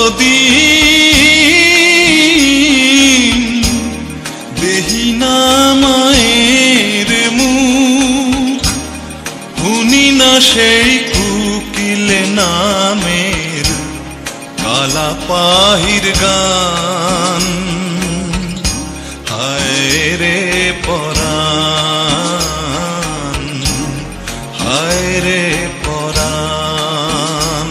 কতদিন দেহি না মায়ের মুখ, শুনি না সেই কুকিল নামের কালা পাহির গান। হায় রে পরাণ, হায় রে পরাণ।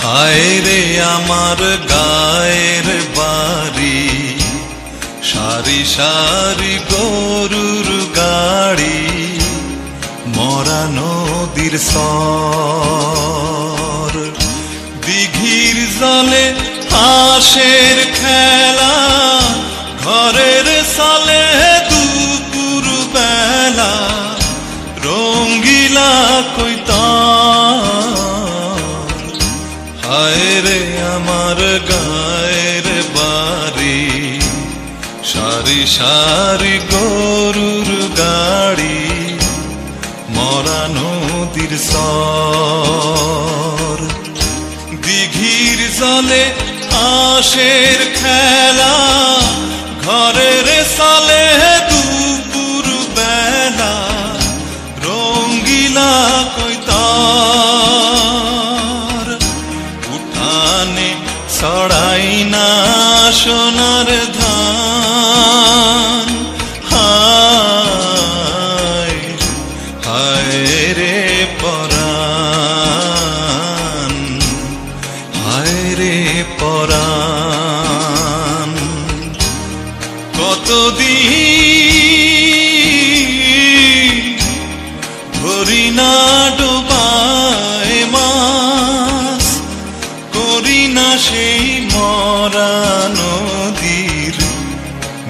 হায় রে আমার গায়ের বাড়ি, সারি সারি গরুর গাড়ি, মরা নদীর সর, দিঘির জলে হাঁসের খেলা, ঘরের সালে দুপুর বেলা, রঙ্গিলা কৈতার। হায় রে আমার গায়ের বাড়ি, সারি সারি গরুর গাড়ি, মরা নদীর সর, দিঘির জলে হাঁসের খেলা, ঘরের সালে দুপুর বেলা, রঙ্গিলা কৈতার। উঠানে ছড়াই না সোনার ধান, হায় হায় রে পরাণ, হায় রে পরাণ। কতদিন ধরি না ডোবায় মাছ, করি না সেই মরা নদীর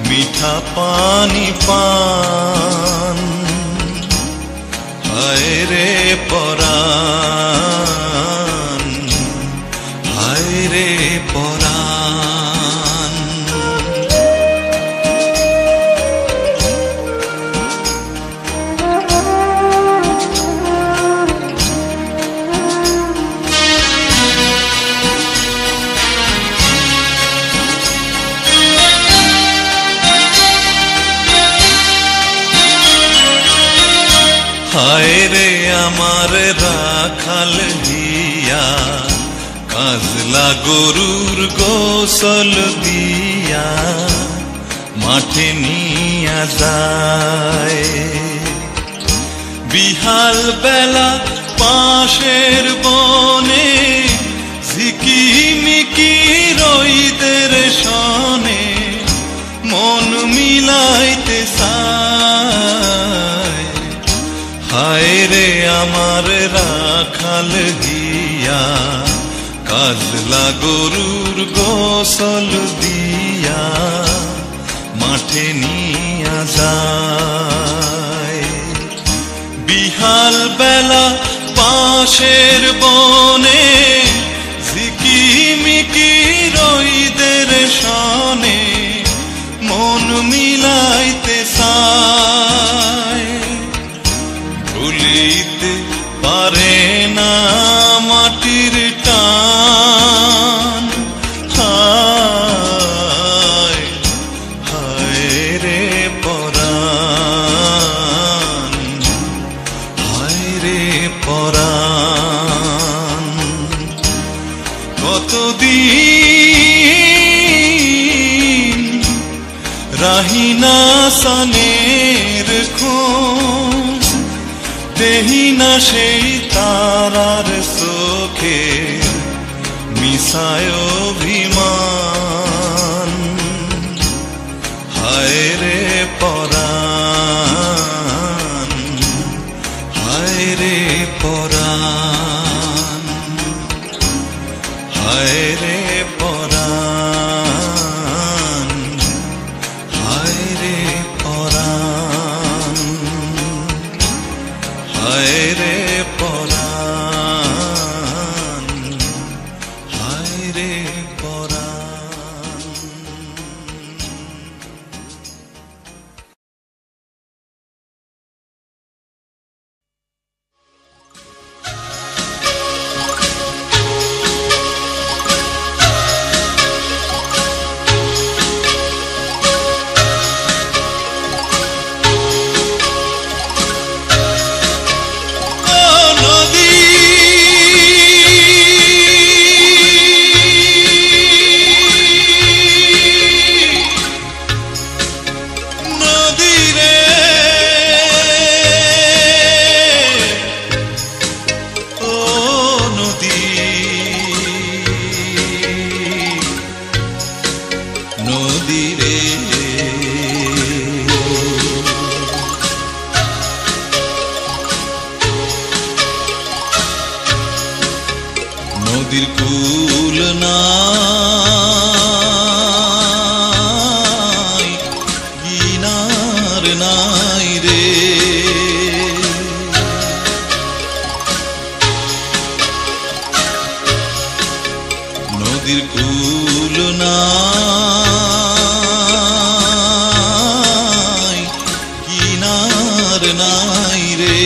মিঠা পানি পান। হায় রে পরাণ, হায় রে পরাণ। হায় রে আমার রাখাল দিয়া, কাজলা গরুর গোসল দিয়া, মাঠে নিয়া যায়। বিহাল বেলা পাশের বনে, ঝিকিমিকি রইদের সনে, মন মিলাইতে চায়। হায় রে আমার রাখাল দিয়া, কাজলা গরুর গোসল দিয়া, মাঠে নিয়া যায়। বিহাল বেলা পাশের বনে, ঝিকিমিকি রইদের সনে, মন মিলাইতে চায়। ভুলিতে পারে না মাটির টান, হায় হায় রে পরাণ, হায় রে পরাণ। কতদিন রাহিনা সানের খোঁজ, দেহি না সেই তারার চোখে মিশায় অভিমান। হায় রে পরাণ, হায় রে পরাণ, হায় রে পরাণ, হায় রে পরাণ, হায় রে পরাণ। নদীর কূল নাই, কিনার নাই রে। নদীর কূল নাই, কিনার নাই রে।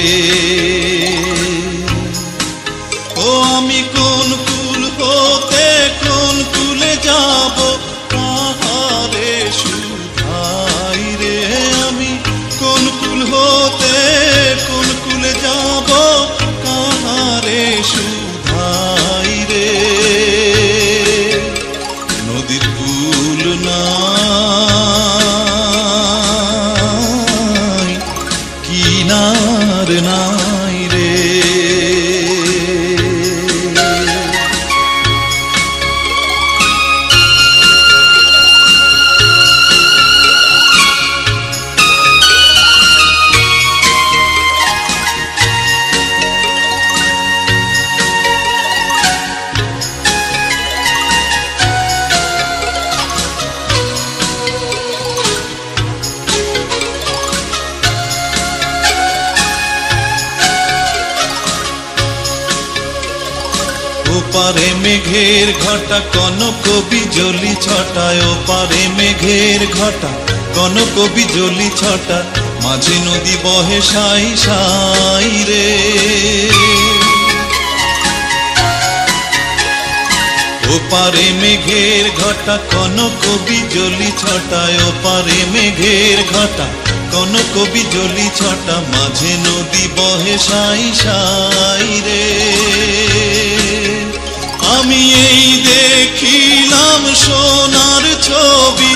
ও আমি কোন কুল হতে কোন কুলে যাব, কাহারে শুধাই রে। আমি কোন কুল হতে কোন কুলে যাব, কাহারে শুধাই রে। নদীর কূল নাই, কিনার নাই রে। ওপারে মেঘের ঘটা কনক বিজলি ছটায়, ওপারে মেঘের ঘটা কনক বিজলি ছটা, মাঝে নদী বহে সাই সাই রে। ওপারে মেঘের ঘটা কনক বিজলি ছটায়, ওপারে মেঘের ঘটা কনক বিজলি ছটা, মাঝে নদী বহে সাই সাই রে। আমি এই দেখিলাম সোনার ছবি,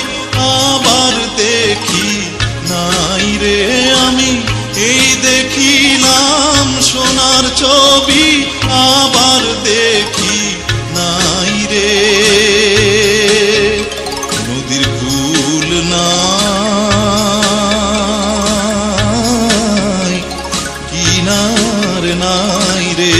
আবার দেখি নাই রে। আমি এই দেখিলাম সোনার ছবি, আবার দেখি নাই রে। নদীর কূল নাই, কিনার নাই রে।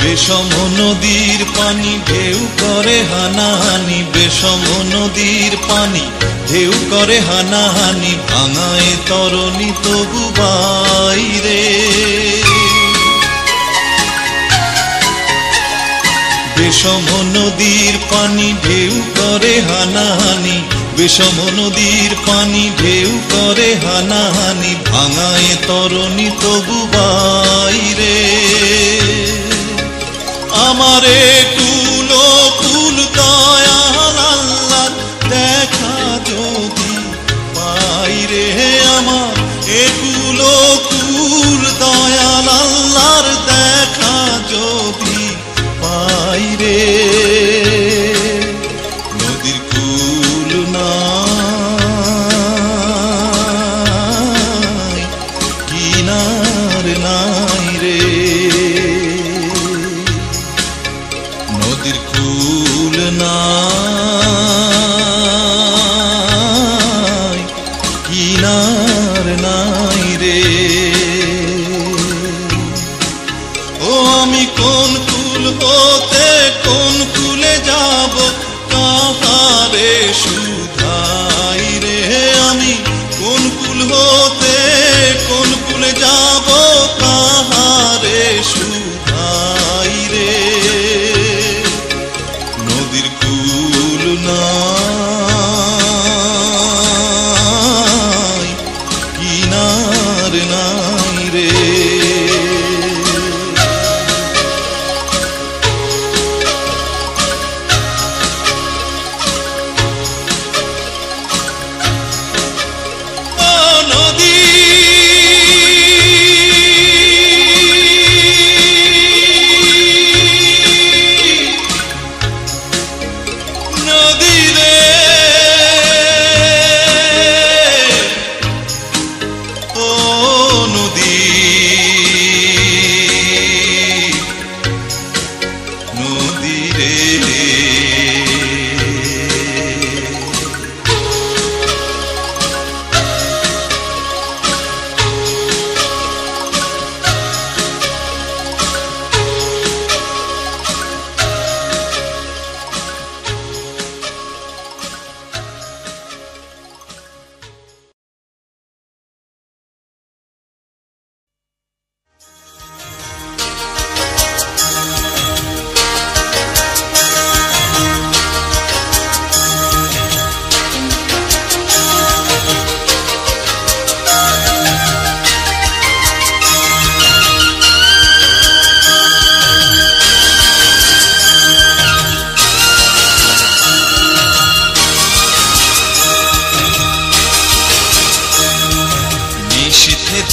বিষম নদীর পানি ঢেউ করে হানাহানি, বিষম নদীর পানি ঢেউ করে হানাহানি, ভাঙায় তরণী তবু বাইরে। বিষম নদীর পানি ঢেউ করে হানাহানি, বিষম নদীর পানি ঢেউ করে হানাহানি, ভাঙায় তরণী তবু বাইরে। আমারে কুল কুল দয়াল আল্লাহ দেখা যদি পাই রে। আমার এ কুল কুল দয়াল আল্লাহর দেখা যদি পাই রে। নদীর কূল নাই, কিনার নাই রে। নদীর কুল নাই, কিনার নাই রে। ও আমি কোন কুল হতে কোন কুলে যাব, কাহারে শুধাই রে। আমি কোন কুল হতে কোন কুলে যাব, কাহারে শুধাই রে। নদীর কুল নাই, কিনার নাই রে।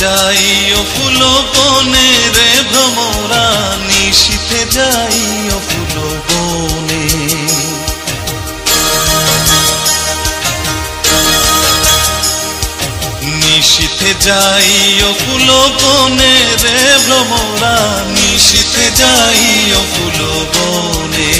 যাইও ফুল বনে রে ভ্রমরা, নিশীথে যাইও ফুল বনে। নিশীথে যাইও ফুল বনে রে ভ্রমরা, নিশীথে যাইও ফুল বনে।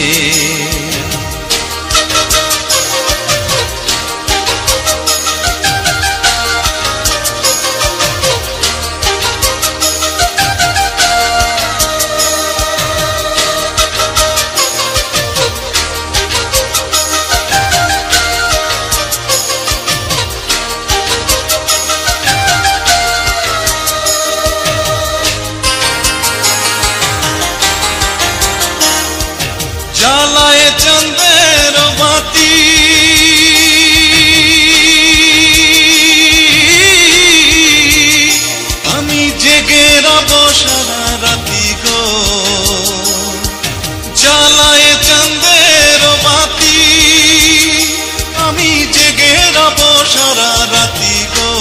জ্বালায় চন্দ্রের বাতি, আমি জেগে রব সারা রাতি গো। জ্বালায় চন্দ্রের বাতি, আমি জেগে রব সারা রাতি গো।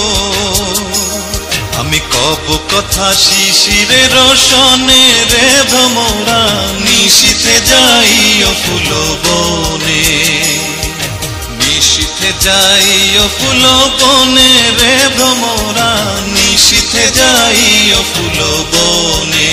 আমি কব কথা শিশিরের রসনে রে ভ্রমরা, নিশীথে যাইও ফুল বনে। নিশীথে যাইও ফুল বনে রে ভ্রমরা, নিশীথে যাইও ফুল বনে।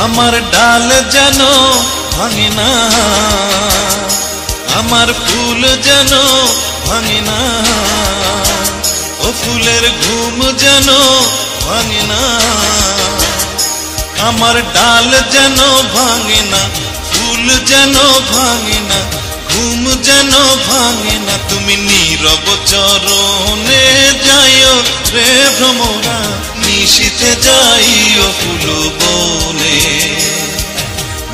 আমার ডাল যেন ভাঙে না, আমার ফুল যেন ভাঙে না। ও ফুলের ঘুম যেন ভাঙে না, আমার ডাল যেন ভাঙে না, ফুল যেন ভাঙে না, ঘুম যেন ভাঙে না। তুমি নীরব চরণে যাইও রে ভ্রমরা, নিশীথে যাইও ফুল বনে।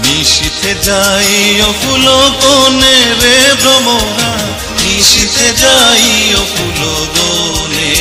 নিশীথে যাইও ফুল বনে রে ভ্রমরা, নিশীথে যাইও ফুল বনে।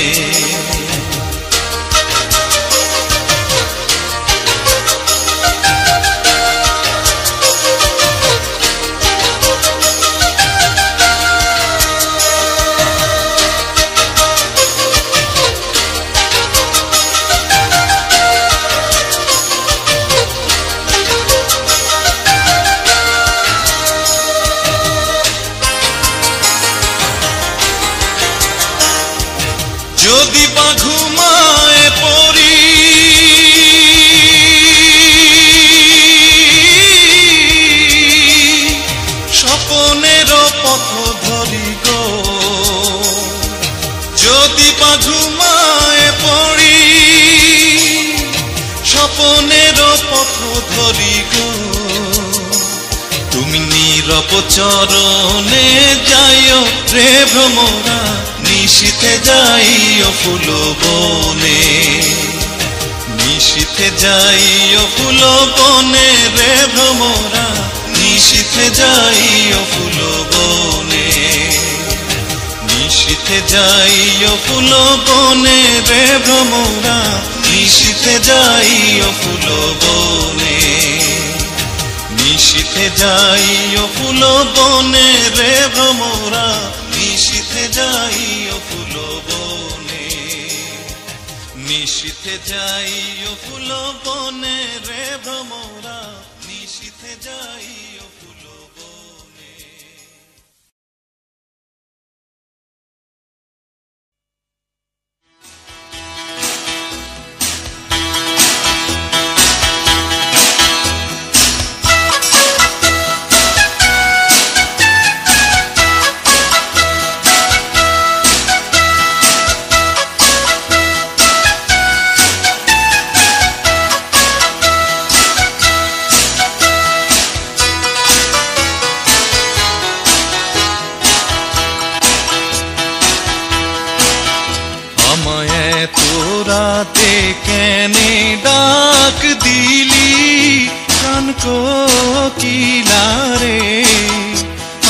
স্বপনের পথ ধরি গো, তুমি নীরব চরণে যাইও রে ভ্রমরা, নিশীথে যাইও ফুল বনে, নিশীথে যাইও ফুল বনে রে ভ্রমরা, নিশীথে যাইও ফুল বনে, নিশীথে যাইও ফুল বনে রে ভ্রমরা, নিশীথে যাইও ফুল বনে, নিশীথে যাইও ফুল বনে রে ভ্রমরা, নিশীথে যাইও ফুল বনে, নিশীথে যাইও ফুল বনে রে ভ্রমরা, নিশীথে যাইও ফুল বনে। রাতে কেনে ডাক দিলি কান কোকিলারে,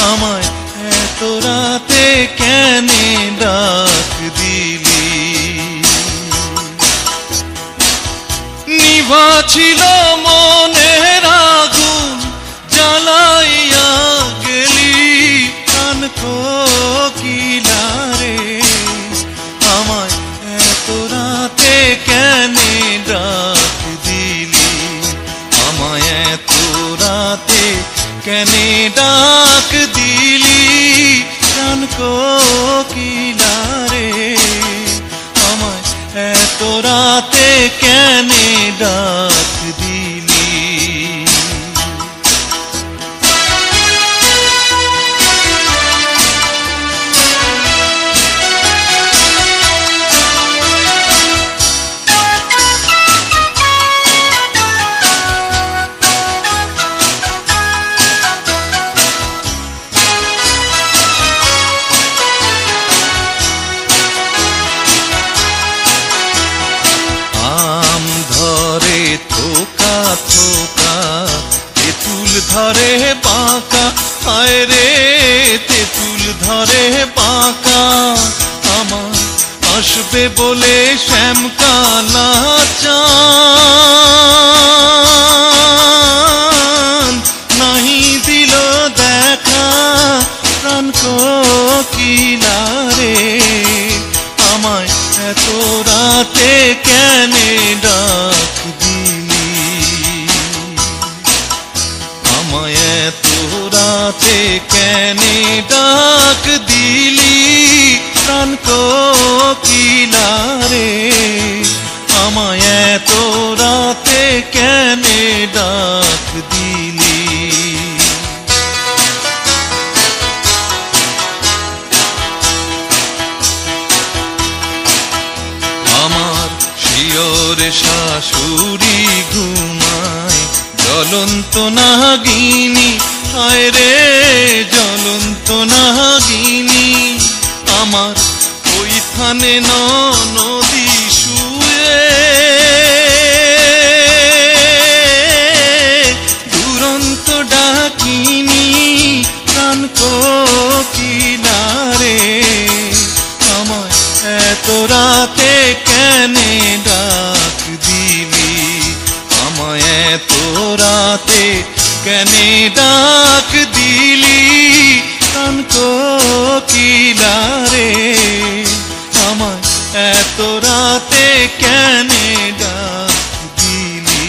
আমায় এত রাতে কেনে ডাক দিলি, নিভা ছিল মনের আগুন জ্বালাইয়া গেলি কান কোকিলারে, আমায় এত রাতে কেনে ডাক দিলি, আমায় এত রাতে কেনে ডাক দিলি কান কোকিলারে, আমায় এত রাতে কেনে ডাক দিলি। থোকা থোকা তেঁতুল ধরে বাঁকা, হায় রে তেঁতুল ধরে বাঁকা, আমার আসবে বলে শ্যামকালা চাঁদ নাহি দিল দেখা, প্রাণ কোকিলারে, আমায় এত রাতে কেনে ডাক দিলি, আমায় এত রাতে কেনে ডাক দিলি প্রাণ কোকিলারে, আমায় এত রাতে কেনে ডাক দিলি। আমার শিয়র শাশুড়ি ঘুমায় জ্বলন্ত নাগিনী, হায় রে জ্বলন্ত নাগিনী, আমার ওইখানে নদী শুয়ে দুরন্ত ডাকিনী প্রাণ কোকিলারে, আমায় এত রাতে কেনে ডাক দিলি, আমায় এত রাতে কেনে ডাক দিলি প্রাণ কোকিলারে, আমায় এত রাতে কেনে ডাক দিলি।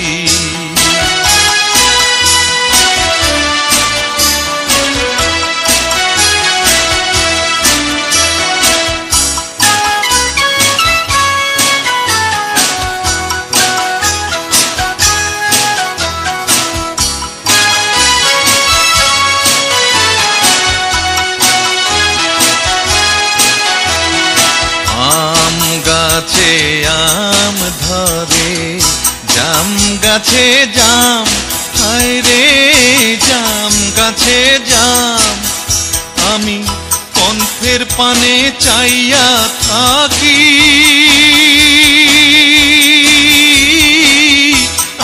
গাছে জাম, হায় রে জাম গাছে জাম, আমি কণ্ঠের পানে চাইয়া থাকি,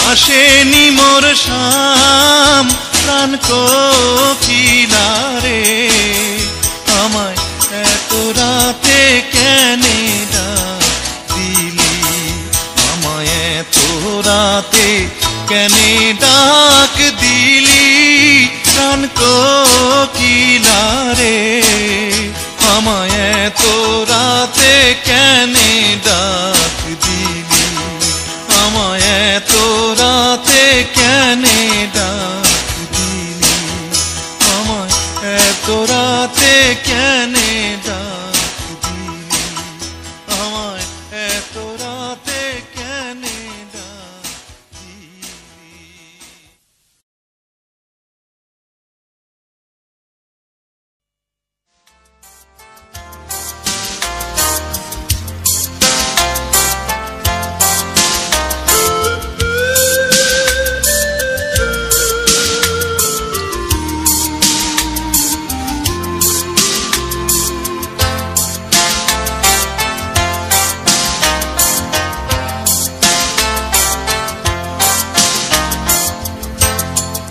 আসেনি মোর শাম প্রাণ কোকিলা রে, আমায় এত রাতে কেনে ডাক দিলি, আমায় এত রাতে কেনে ডাক দিলি, প্রাণ কোকিলা রে, আমায় এত রাতে কেনে ডাক দিলি, আমায় এত রাতে কেনে ডাক দিলি, আমায় এত রাতে কেনে ডাক দিলি, আমায় এত রাতে কেনে ডাক দিলি।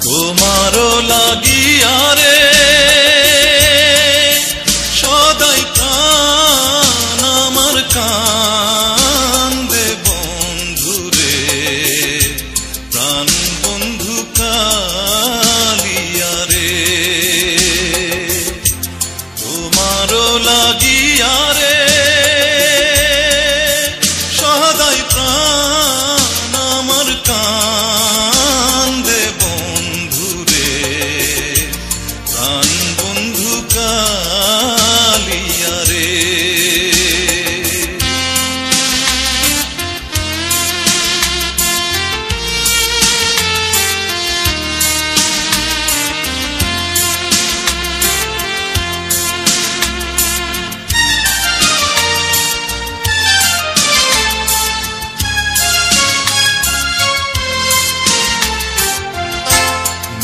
তোমারও লাগিয়া রে সদাই প্রাণ আমার কান্দে বন্ধু রে, প্রাণ বন্ধু কালিয়া রে, তোমারও লাগিয়া রে সদাই প্রাণ আমার কান্দে বন্ধু রে, প্রাণ বন্ধু কালিয়া রে।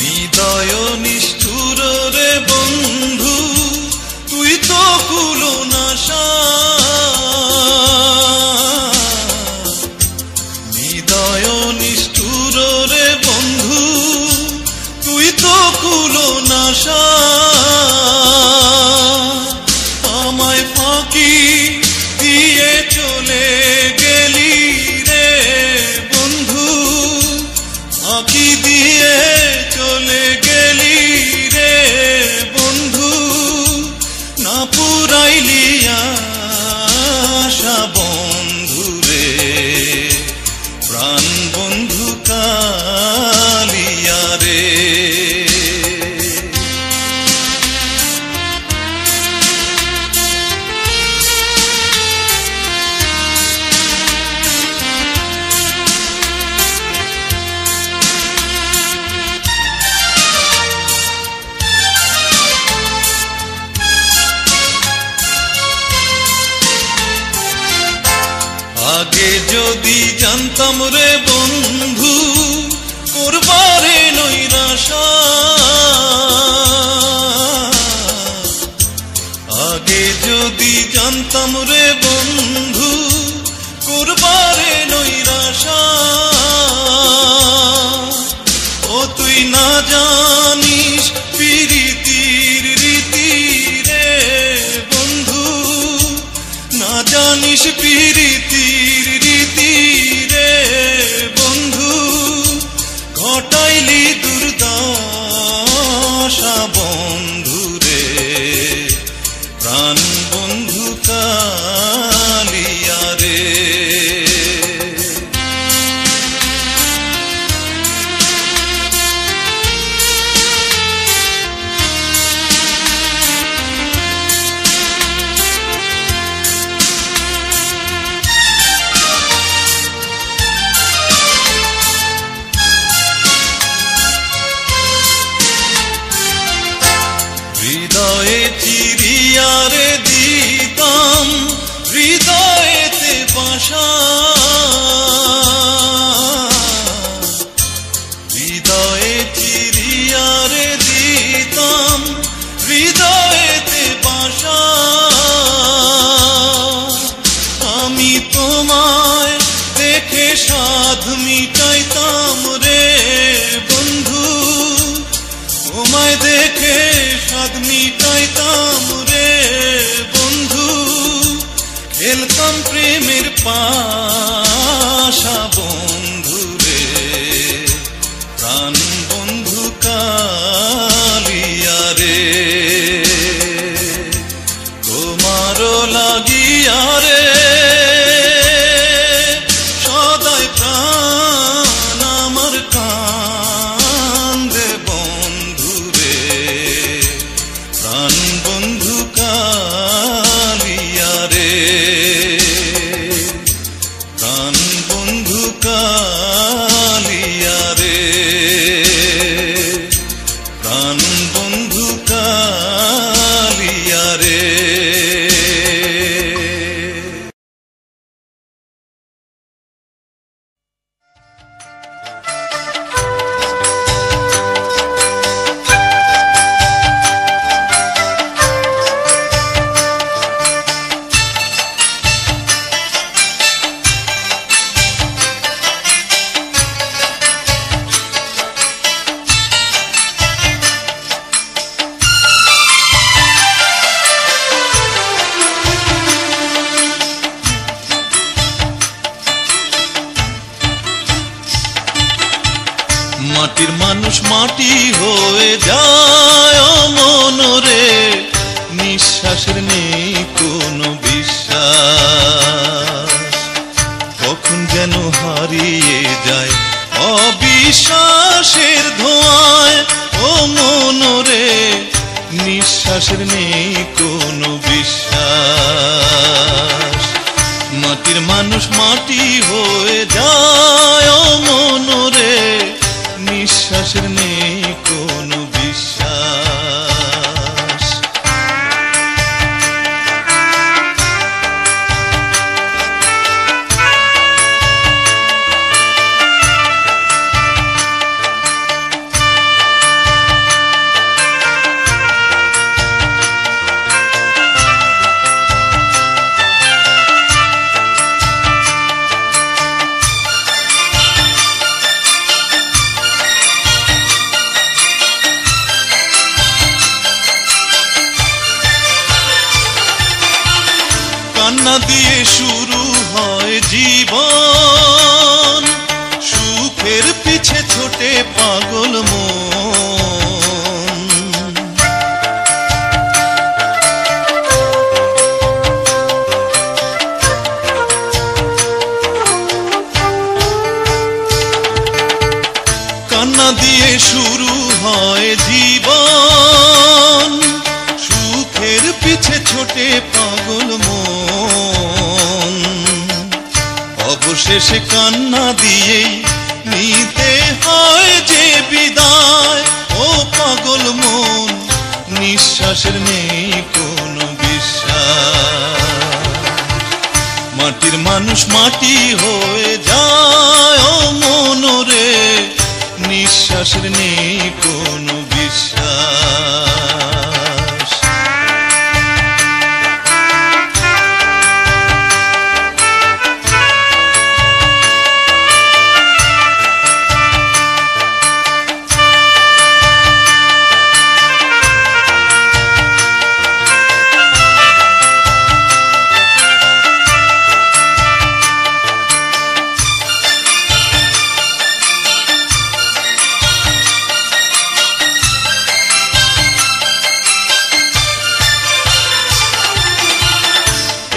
নিদয় নিষ্ঠুর রে বন্ধু তুই তো কুলো নাশা, নিদয় নিষ্ঠুর রে বন্ধু তুই তো কুলো নাশা, আমায় ফাঁকি দিয়ে চলে গেলি রে বন্ধু, ফাঁকি দিয়ে চলে গেলি রে বন্ধু, না পুরাইলি আশা বন্ধু রে, প্রাণ বন্ধু কালিয়া রে। আগে যদি জানতাম রে বন্ধু করবারে নৈরাশা, আগে যদি জানতাম রে বন্ধু করবারে নৈরাশা, ও তুই না জানিস প্রীতির রীতি রে বন্ধু, না জানিস প্রীতির রীতি রে বন্ধু, ঘটাইলি দুর্দশা বন্ধু রে, প্রাণ বন্ধু কালিয়া সাধ মিটাইতাম রে বন্ধু, তোমায় দেখে সাধ মিটাইতাম রে বন্ধু, খেলতাম প্রেমের পাশা বন্ধু রে, প্রাণ বন্ধু কালিয়া রে, তোমারও লাগিয়া রে সদাই প্রাণ আমার কান্দে বন্ধু রে, প্রাণ বন্ধু কালিয়া রে, প্রাণ বন্ধু কালিয়া রে, প্রাণ বন্ধু কালিয়া রে। মাটির মানুষ মাটি হয়ে যায় মনরে, নিঃশ্বাসের নেই কোনো বিশ্বাস, কখন যেন হারিয়ে যায় অবিশ্বাসের ধোঁয়ায় ও মনরে, নিঃশ্বাসের নেই কোনো বিশ্বাস। মাটির মানুষ মাটি হয়ে যায় মনরে, নিঃশ্বাসের নেই কোনো বিশ্বাস। কান্না দিয়ে শুরু হয় জীবন, সুখের পিছে ছোটে পাগল মন। কান্না দিয়ে শুরু হয় জীবন, সুখের পিছে ছোটে পাগল মন। অবশেষে কান্না দিয়েই নিতে হয় যে বিদায় ও পাগল মন, নিঃশ্বাসের নেই কোনো বিশ্বাস। মাটির মানুষ মাটি হয়ে যায় মনরে, নিঃশ্বাসের নেই কোনো বিশ্বাস।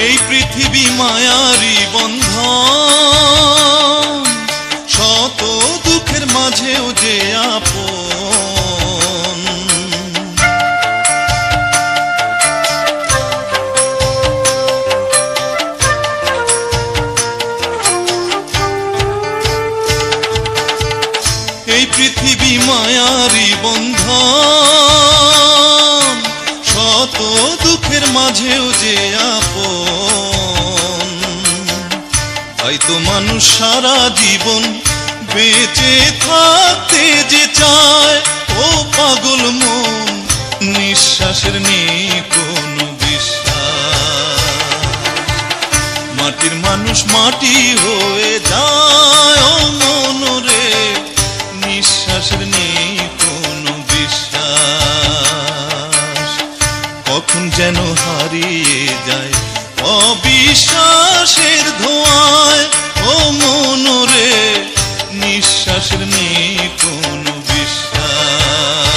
এই পৃথিবী মায়ারি বন্ধন, শত দুঃখের মাঝেও যে আপন। এই পৃথিবী মায়ারি বন্ধন, শত দুঃখের মাঝেও যে আপন। হয়তো মানুষ সারা জীবন বেঁচে থাকতে যে চায় ও পাগল মন, নিঃশ্বাসের নেই কোনো বিশ্বাস। মাটির মানুষ মানুষ মাটি হয়ে যায় ও মন রে, নিঃশ্বাসের নেই কোনো বিশ্বাস, কখন যেন হারিয়ে যায় অবিশ্বাসের ধোঁয়ায় ও মন রে, নিঃশ্বাসের নেই কোনো বিশ্বাস,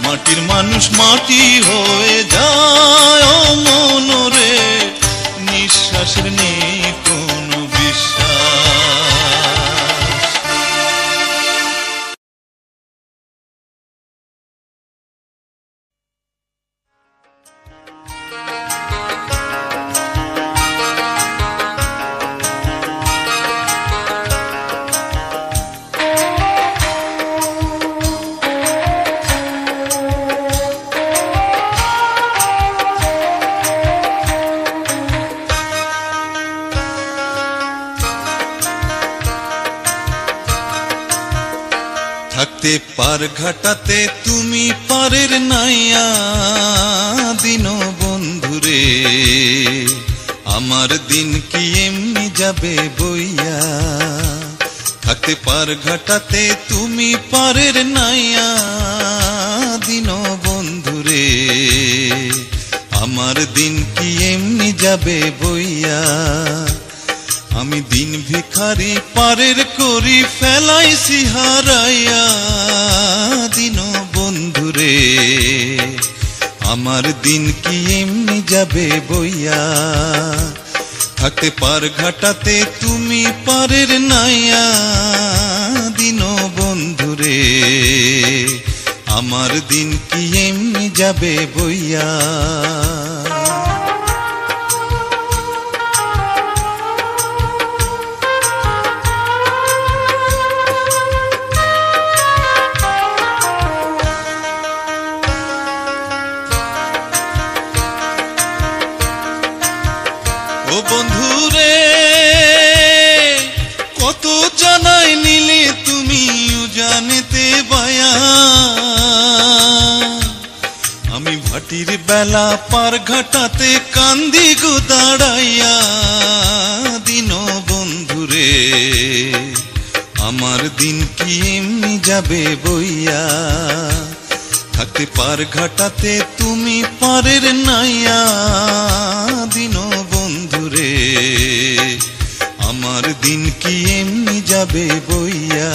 মাটির মানুষ মাটি হয়ে যায় ও মন রে, নিঃশ্বাসের নেই কোনো বিশ্বাস। থাকতে পার ঘাটাতে তুমি পারের নাইয়া দিন বন্ধুরে, আমার দিন কি এমনি যাবে বইয়া, থাকতে পার ঘাটাতে তুমি পারের নাইয়া দিন বন্ধুরে, আমার দিন কি এমনি যাবে বইয়া, আমি দিন ভিখারি পারের করি ফেলাইছি হারাইয়া দিন বন্ধুরে, আমার দিন কি এমনি যাবে বইয়া, থাকতে পার ঘাটাতে তুমি পারের নাইয়া দিন বন্ধুরে, আমার দিন কি এমনি যাবে বইয়া। ও বন্ধুরে কত জানাই নিলে তুমি জানেতে বায়া, আমি ভাটির বেলা পার ঘাটাতে কান্দি গো দাঁড়াইয়া দিন বন্ধুরে, আমার দিন কি এমনি যাবে বইয়া, থাকতে পার ঘাটাতে তুমি পারের নাইয়া দিন বন্ধুরে, আমার দিন কি এমনি যাবে বইয়া।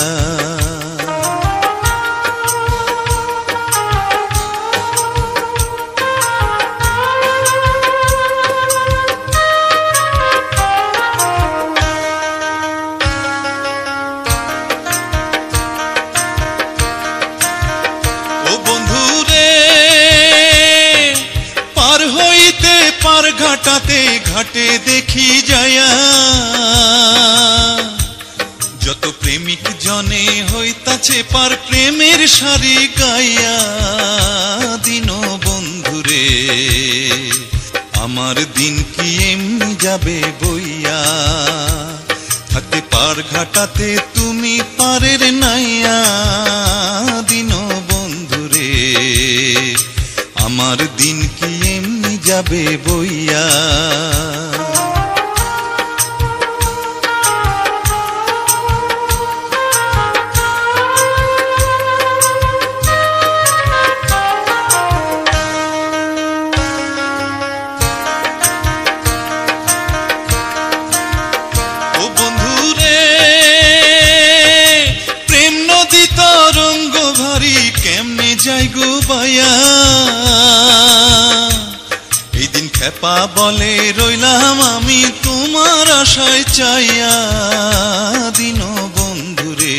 পার ঘাটাতে ঘাটে দেখি যায়া, যত প্রেমিক জনে হইতাছে পার প্রেমের সারি গাইয়া দিন বন্ধুরে, আমার দিন কি এমনি যাবে বইয়া, থাকতে পার ঘাটাতে তুমি পারের নাইয়া দিন বন্ধুরে, আমার দিন কি এমনি যাবে বইয়া। ও বন্ধুরে প্রেম নদী তরঙ্গ ভারী কেমনে যাই গো বায়া, এই দিন খেপা বলে রইলাম আমি তোমার আশায় চাইয়া দিন বন্ধুরে,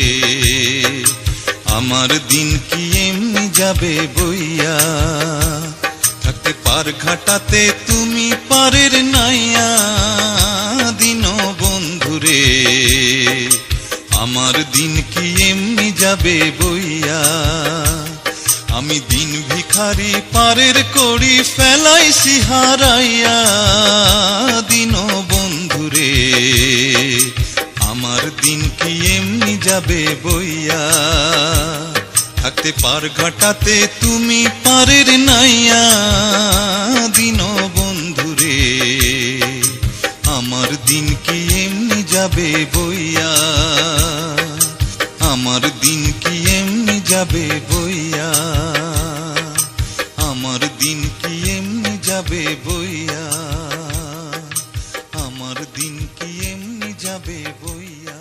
আমার দিন কি এমনি যাবে বইয়া, থাকতে পার ঘাটাতে তুমি পারের নাইয়া দিন বন্ধুরে, আমার দিন কি এমনি যাবে বইয়া, আমি দিন ভিখারি পারের করি ফেলাইছি হারাইয়া দিন বন্ধুরে, আমার দিন কি এমনি যাবে বইয়া, থাকতে পার ঘাটাতে তুমি পারের নাইয়া দিন বন্ধুরে, আমার যাবে বইয়া, আমার দিন কি এমনি যাবে বইয়া, আমার দিন কি এমনি যাবে বইয়া, আমার দিন কি এমনি যাবে বইয়া।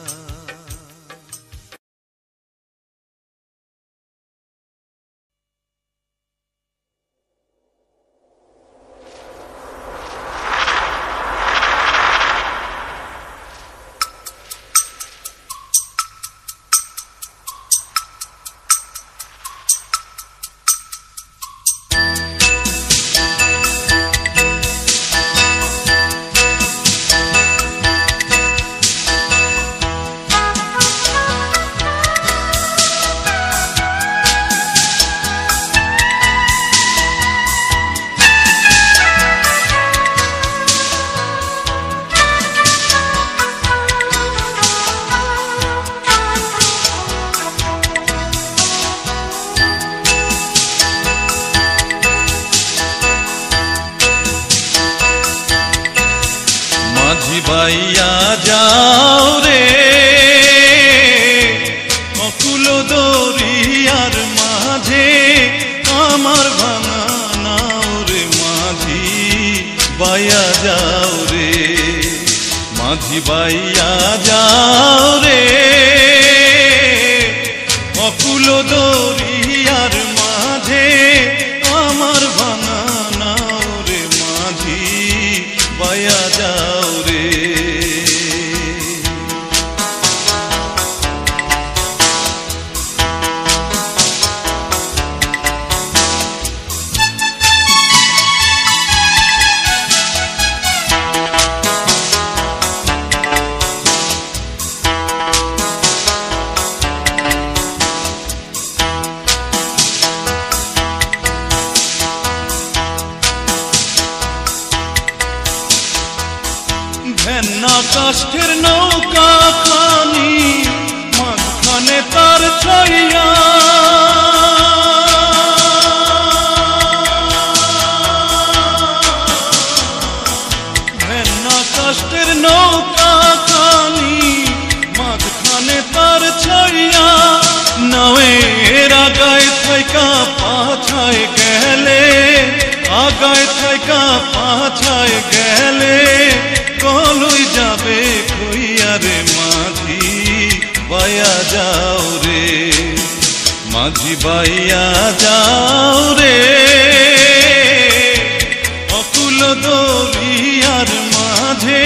বাইয়া যাও রে অকুল দরিয়ার মাঝে, আমার ভাঙা নাও রে মাঝি বাইয়া যাও রে, মাঝি বাইয়া যাও রে অকুল দরিয়ার মাঝে, আমার ভাঙা নাও রে মাঝি বাইয়া যাও রে। ভেন্না কাষ্ঠের নৌকা খানি মাঝখানে তার ছাইয়া, ভেন্না কাষ্ঠের নৌকা খানি মাঝখানে তার ছাইয়া, নাওয়ের আগায় থাইকা পাছায় গেলে, আগায় থাইকা পাছায় গেলে কলই যাবে কইয়া রে মাঝি বাইয়া যাও রে, মাঝি বাইয়া যাও রে অকুল দরিয়ার মাঝে,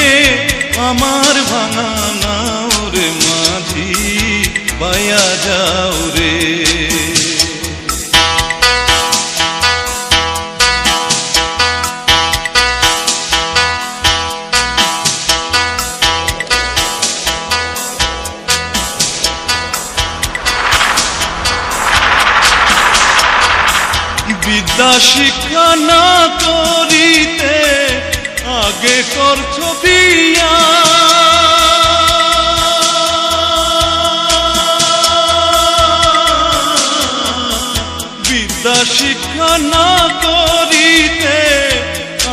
আমার ভাঙা নাও রে মাঝি বাইয়া যাও রে। বিদ্যা শিক্ষা না করিতে আগে করছো বিয়া, বিদ্যা শিক্ষা না করিতে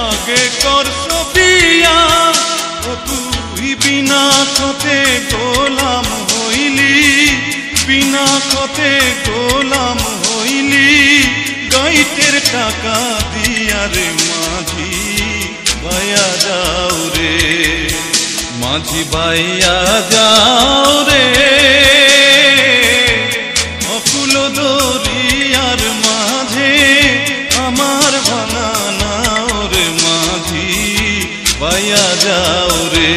আগে করছো বিয়া, ও তুই বিনা খতে গোলাম হইলি, বিনা খতে গোলাম হইলি, গাইতের টাকা দিয়া রে মাঝি বাইয়া যাও রে, মাঝি বাইয়া যাও রে অকুল দরিয়ার মাঝে, আমার ভাঙা নাও রে মাঝি বাইয়া যাও রে।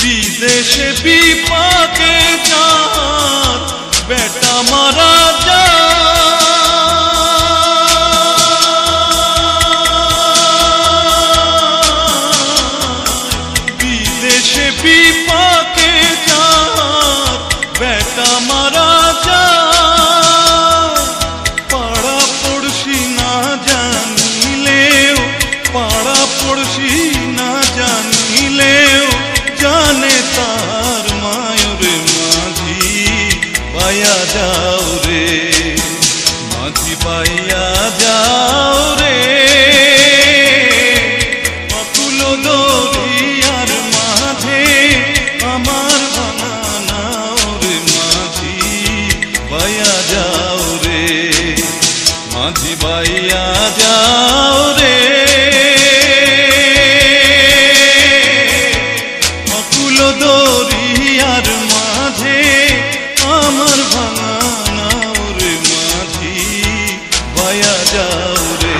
বিদেশে বিপাকে জাত বেটা মারা যায়, বিদেশে বিপাকে জাত একা মারা যায়। পাড়া পড়শি না জানিলেও, পাড়া পড়শি না জানিলেও জানে তার মায়রে মাঝি পাইয়া যাও রে, মাঝি পাইয়া যাও রে। অকুল দরিয়ার মাঝে আমার ভাঙা নাও রে, মাঝি পাইয়া যাও রে, মাঝি পাইয়া যাও রে। অকুল দরিয়ার মাঝে আমার ভাঙা নাও রে, মাঝি পাইয়া যাও রে।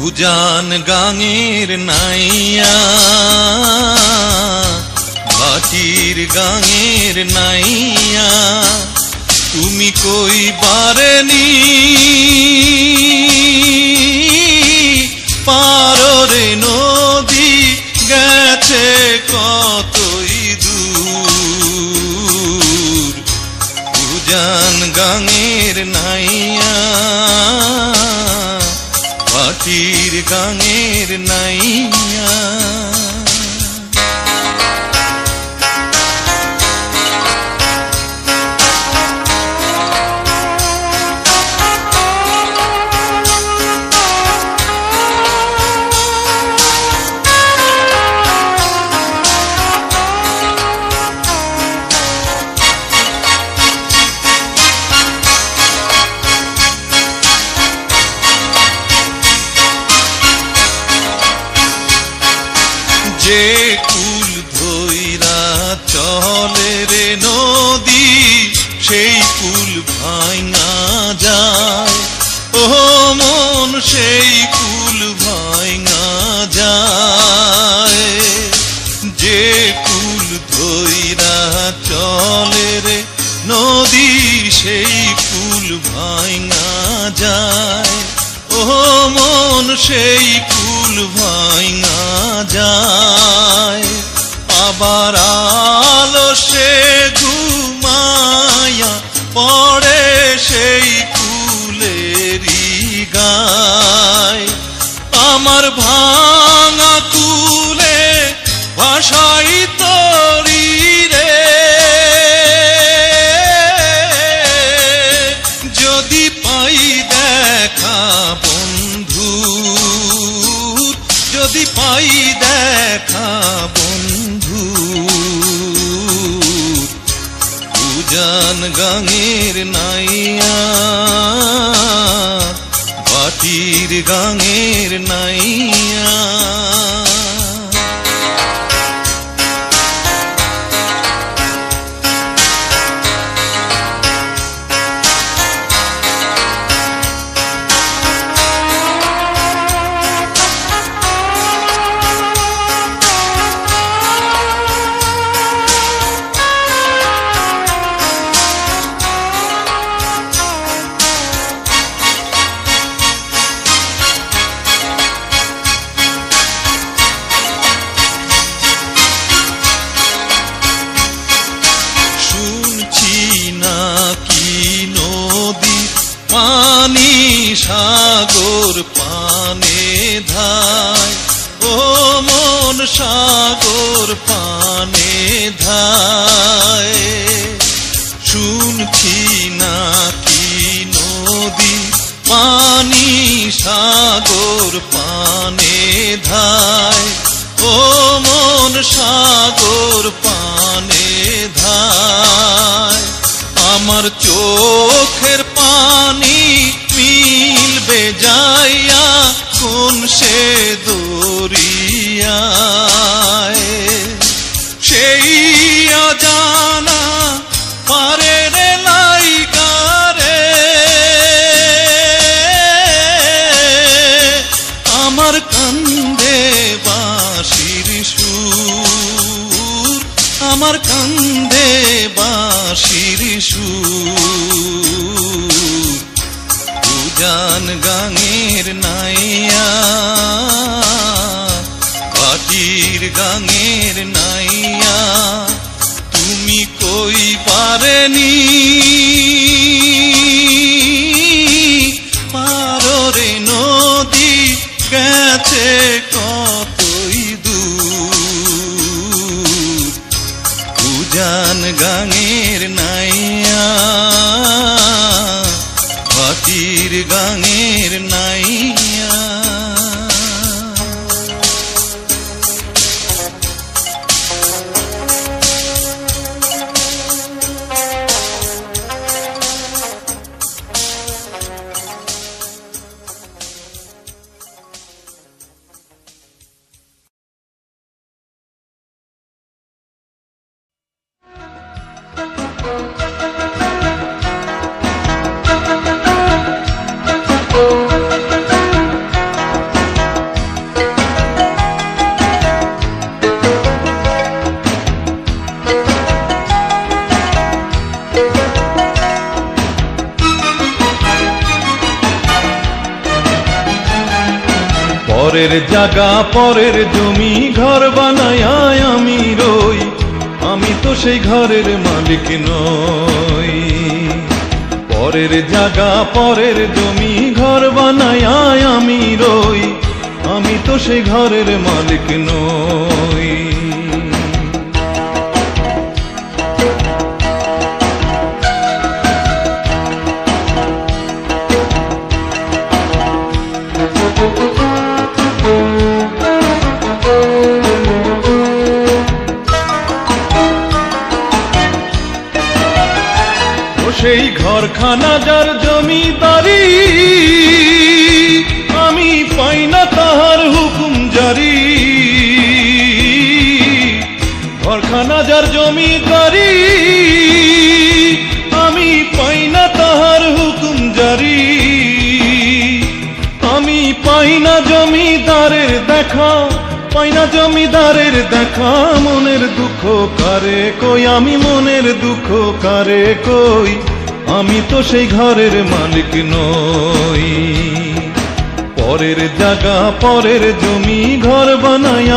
উজান গাঙের নাইয়া, ভাটির গাঙের নাইয়া, তুমি কই বারেনি পারে নদী গেছে কতই দূর। উজান গাঙের নাইয়া, ভাটির গাঙের নাইয়া। যে কুল ধইরা চলে রে নদী, সেই কুল ভাঙা যায়। ও মন সেই কুল ভাঙা যায়। যে কুল ধইরা চলে রে নদী, সেই কুল ভাঙা যায়। ও মন সেই কুল ভাঙা যায়। আবার আলসে ঘুমায়া পড়ে সেই কুলেরই গায়। আমার ভাঙা কুলে ভাষাই তরি রে, যদি পাই দেখা বন্ধু, যদি পাই দেখা বন্ধু। উজান গাঙের নাইয়া, ভাটির গাঙের নাইয়া। সাগর পানে ধায়, শুনছি নাকি নদী পানি সাগর পানে ধায়, ও মন সাগর পানে ধায়। আমার চোখের পানি মিলবে যাইয়া কোন সে দরিয়ায়, সেই অজানা পারের লাইগারে আমার কান্দে বাঁশির সুর, আমার কান্দে বাঁশির সুর। উজান গাঙের নাইয়া, ভাটির গাঙের নাইয়া, তুমি কই পারেনি পাররে নদী গেছে কতই দূর। উজান গাঙের নাইয়া, ভাটির গাঙের নাইয়া। পরের জায়গা পরের জমি ঘর বানায় আমি রই, আমি তো সেই ঘরের মালিক নই। পরের জায়গা পরের জমি ঘর বানায় আমি রই, আমি তো সেই ঘরের মালিক নই। সেই ঘরখানা যার জমিদারি, আমি পাই না তাহার হুকুম জারি। ঘরখানা যার জমিদারি, আমি পাই না তাহার হুকুম জারি। আমি পাই না জমিদারের দেখা, পাই না জমিদারের দেখা। মনের দুঃখ কারে কই, আমি মনের দুঃখ কারে কই, আমি তো সেই ঘরের মালিক নই। পরের জায়গা পরের জমি ঘর বানায়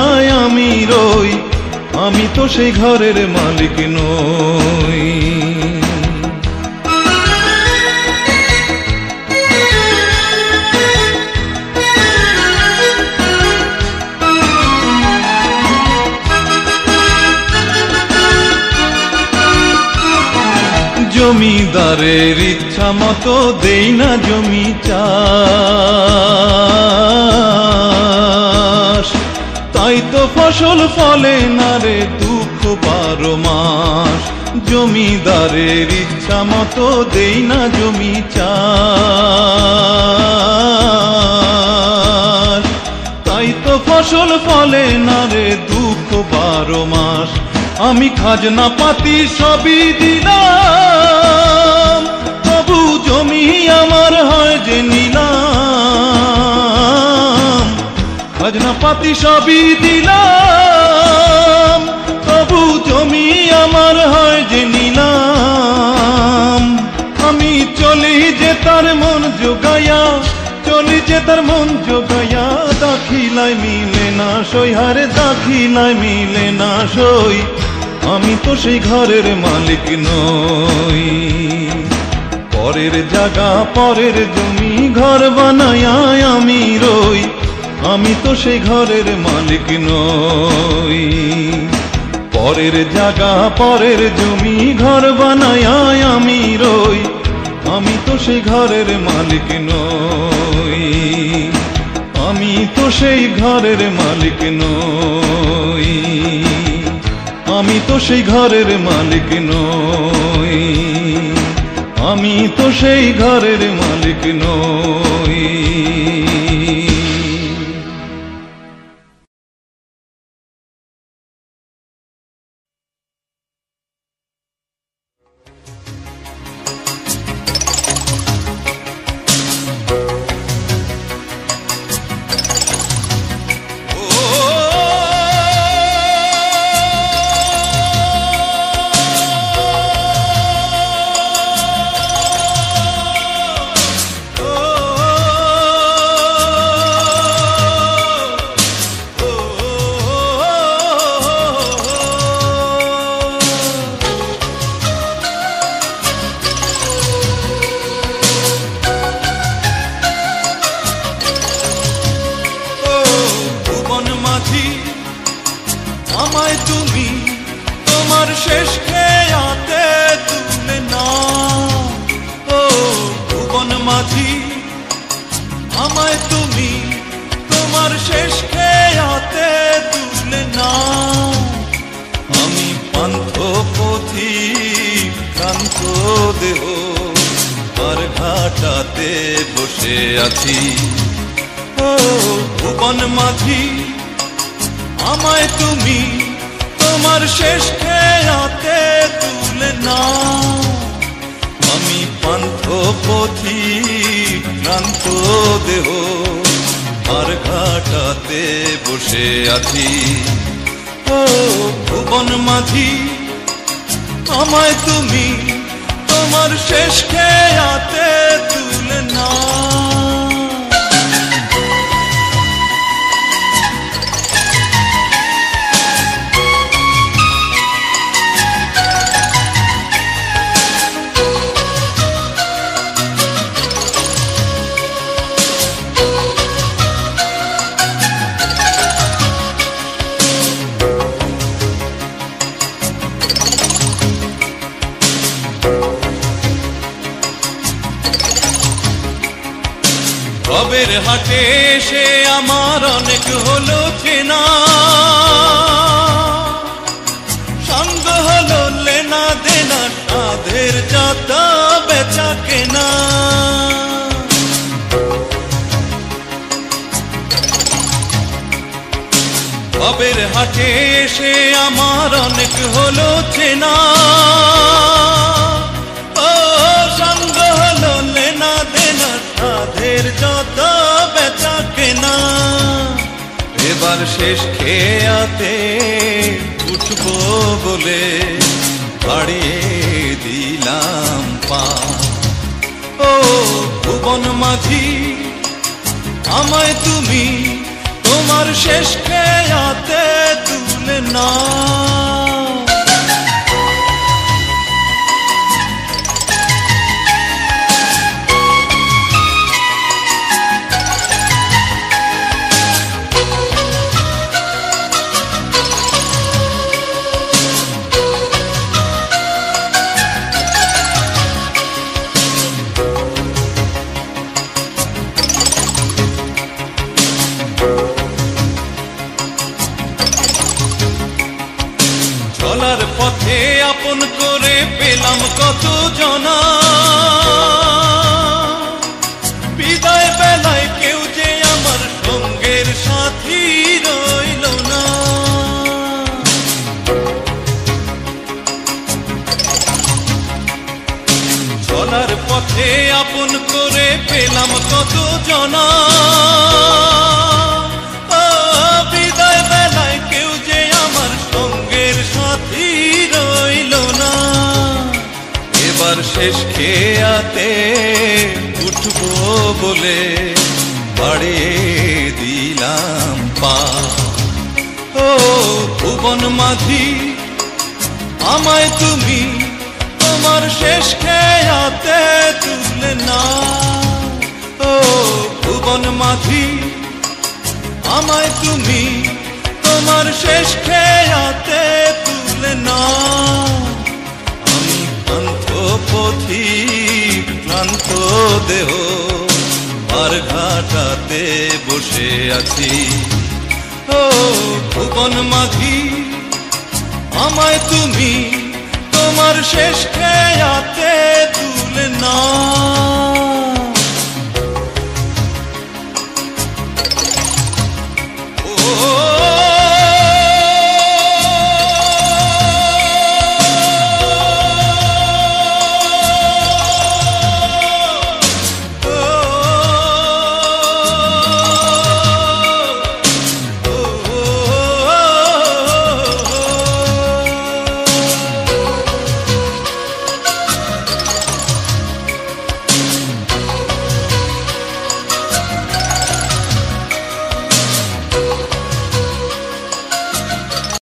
আমি রই, আমি তো সেই ঘরের মালিক নই। জমিদারের ইচ্ছা মতো দেই না জমি চাষ, তাই তো ফসল ফলে না রে দুঃখ 12 মাস। জমিদারের ইচ্ছা মতো দেই না জমি চাষ, তাই তো ফসল ফলে না রে দুঃখ 12 মাস। আমি খাজনা পাতি সবই দিলাম, তবু জমি আমার হয় যে নিলাম। খাজনা পাতি সবই দিলাম, তবু জমি আমার হয় যে নিলাম। আমি চলি যে তার মন জোগায়া, চলি যে তার মন জোগায়া। দাখিলায় মিলে না সই, হারে দাখিলায় মিলে না সই, আমি তো সেই ঘরের মালিক নই। পরের জায়গা পরের জমি ঘর বানায় আমি রই, আমি তো সেই ঘরের মালিক নই। পরের জায়গা পরের জমি ঘর বানায় আমি রই, আমি তো সেই ঘরের মালিক নই। আমি তো সেই ঘরের মালিক নই, আমি তো সেই ঘরের মালিক নই, আমি তো সেই ঘরের মালিক নই। আমায় তুমি তোমার শেষ খেয়াতে তুলে নাও, ও ভুবন মাঝি আমায় তুমি তোমার শেষ খেয়াতে তুলে নাও। আমি পান্থ পথিক ক্লান্ত দেহ আর ঘাটাতে বসে আছি, ও ভুবন মাঝি আমায় তুমি তোমার শেষ খেয়াতে তুলে নাও। আমি পান্থ পথিক ক্লান্ত দেহ আর ঘাটাতে বসে আছি, ও ভুবন মাঝি আমায় তুমি তোমার শেষ খেয়াতে তুলে নাও। ভবের হাটে এসে আমার অনেক হলো চেনা, সঙ্গ হলো লেনা দেনা তাদের যত বেচা কেনা। ভবের হাটে এসে আমার অনেক হলো চেনা, ও সঙ্গ হলো লেনা দেনা তাদের যত বেচা কেনা। এবার শেষ খেয়াতে উঠবো বলে বাড়িয়ে দিলাম পা, ও ভুবন মাঝি আমায় তুমি তোমার শেষ খেয়াতে তুলে নাও। চলার পথে আপন করে পেলাম কত জনা, বিদায় বেলায় কেউ যে আমার সঙ্গের সাথী রইল না। চলার পথে আপন করে পেলাম কত জনা, বিদায় বেলায় কেউ যে আমার সঙ্গের সাথী রইল না। এবার শেষ খেয়াতে উঠবো বলে বাড়িয়ে দিলাম পা, ও ভুবন মাঝি আমায় তুমি তোমার শেষ খেয়াতে তুলে নাও, ও ভুবন মাঝি আমায় তুমি তোমার শেষ খেয়াতে তুলে নাও। আমি ক্লান্ত পথিক ক্লান্ত দেহ আর ঘাটাতে বসে আছি। ও ভুবন মাঝি আমায় তুমি তোমার শেষ খেয়াতে তুলে নাও।